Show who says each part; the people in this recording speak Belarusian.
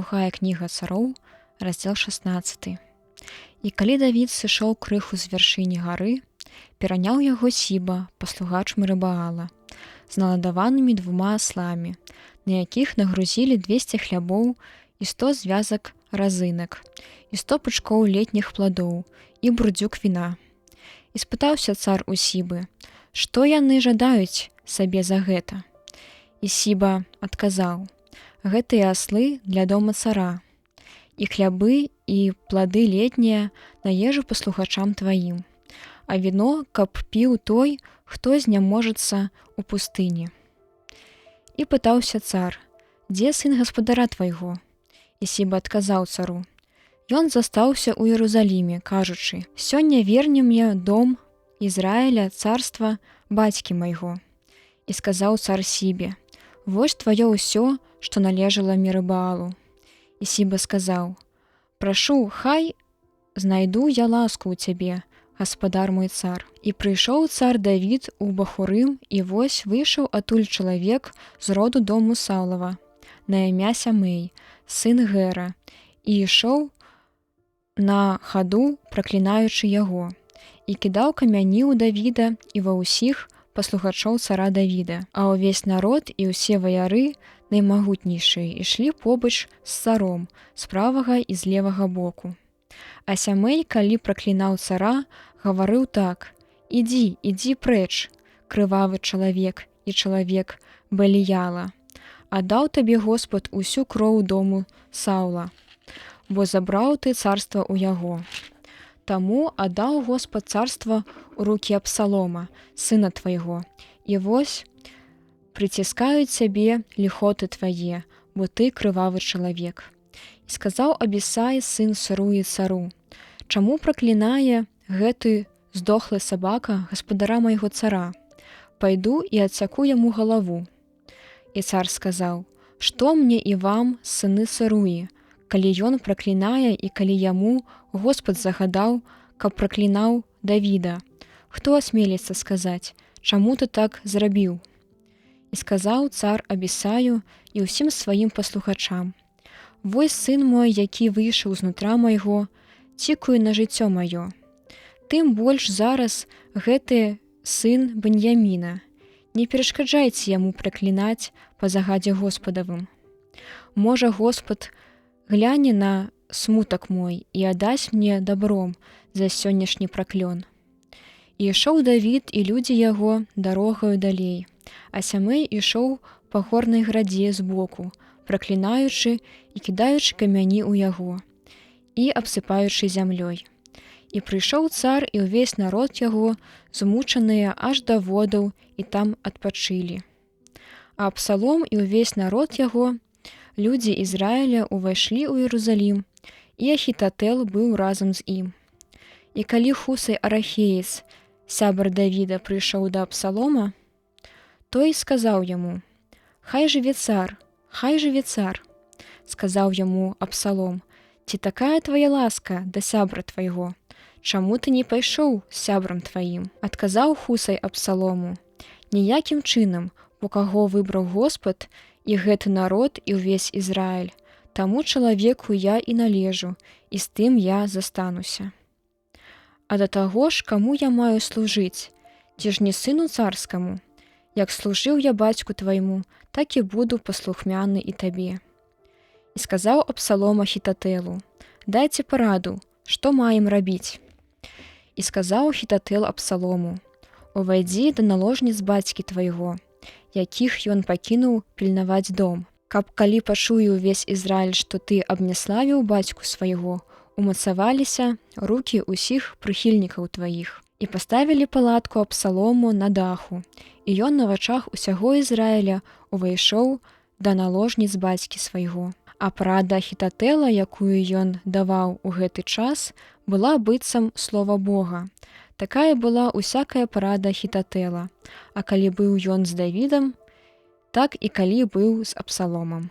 Speaker 1: другая кніга цароў, раздзел 16. І калі Давід сышоў крыху з вяршыні гары, пераняў яго Сіба, паслугач Мерыбаала, з наладаванымі 2 асламі, на якіх нагрузілі 200 хлябоў і 100 звязак разынак, і 100 пучкоў летніх пладоў і бурдзюк віна. І спытаўся цар у Сібы, што яны жадаюць сабе за гэта. І Сіба адказаў: гэтыя аслы для дома цара, і хлябы і плады летнія на ежу паслугачам тваім, а віно, каб піў той, хто зняможацца ў пустыні. І пытаўся цар: дзе сын гаспадара твайго? І Сіба адказаў цару: ён застаўся ў Іерусаліме, кажучы: сёння верне мне дом Ізраіля, царства бацькі майго. І сказаў цар Сібе: вось тваё ўсё, што належала Мерыбаалу. І Сіба сказаў: прашу, хай знайду я ласку ў цябе, гаспадар мой цар. І прыйшоў цар Давід у Бахурым, і вось выйшаў атуль чалавек з роду дому Саўлава, на імя Сямэй, сын Гера, і ішоў на хаду, праклінаючы яго, і кідаў камяні ў Давіда і ва ўсіх паслугачоў цара Давіда, а ўвесь народ і ўсе ваяры наймагутнейшыя ішлі побач з царом з правага і з левага боку. А Сямэй, калі праклінаў цара, гаварыў так: ідзі, ідзі прэч, крывавы чалавек і чалавек Беліяла, а даў табе Господ усю кроў дому Саўла, бо забраў ты царства ў яго. Таму аддаў Господ царства ў рукі Абсалома, сына твайго, і вось прыціскаюць цябе ліхоты твае, бо ты крывавы чалавек. І сказаў Абісай, сын Саруі цару: чаму праклінае гэты здохлы сабака гаспадара майго цара? Пайду і адсяку яму галаву. І цар сказаў: што мне і вам, сыны Саруі, калі ён праклінае і калі яму Господ загадаў, каб праклінаў Давіда? Хто асмеліцца сказаць: чаму ты так зрабіў? І сказаў цар Абісаю і ўсім сваім паслухачам: вось сын мой, які выйшаў знутра майго, цікуе на жыццё маё. Тым больш зараз гэты сын Беньяміна. Не перашкаджайце яму праклінаць па загадзе Господавым. Можа, Господ гляне на смутак мой і аддасць мне дабром за сённяшні праклён. І ішоў Давід і людзі яго дарогаю далей, а Сямэй ішоў па горнай градзе збоку, праклінаючы і кідаючы камяні ў яго і абсыпаючы зямлёй. І прыйшоў цар і ўвесь народ яго, змучаныя аж да водаў, і там адпачылі. А Абсалом і ўвесь народ яго, людзі Ізраіля, увайшлі ў Іерусалім, і Ахітатэл быў разам з ім. І калі Хусай Арахеец, сябар Давіда, прыйшоў да Абсалома, той сказаў яму: хай жыве цар, хай жыве цар. Сказаў яму Абсалом: ці такая твая ласка да сябра твайго? Чаму ты не пайшоў з сябрам тваім? Адказаў Хусай Абсалому: ніякім чынам, бо каго выбраў Господ, і гэты народ, і ўвесь Ізраіль, таму чалавеку я і належу, і з тым я застануся. А да таго ж, каму я маю служыць? Ці ж не сыну царскаму? Як служыў я бацьку твайму, так і буду паслухмяны і табе. І сказаў Абсалом Ахітатэлу: дайце параду, што маем рабіць? І сказаў Ахітатэл Абсалому: увайдзі да наложніц бацькі твайго, якіх ён пакінуў пільнаваць дом, каб калі пачуе ўвесь Ізраіль, што ты абняславіў бацьку свайго, умацаваліся рукі ўсіх прыхільнікаў тваіх. І паставілі палатку Абсалому на даху, і ён на вачах усяго Ізраіля увайшоў да наложніц бацькі свайго. А парада Ахітатэла, якую ён даваў у гэты час, была быццам слова Бога. Такая была усякая парада Ахітатэла, а калі быў ён з Давідам, так і калі быў з Абсаломам.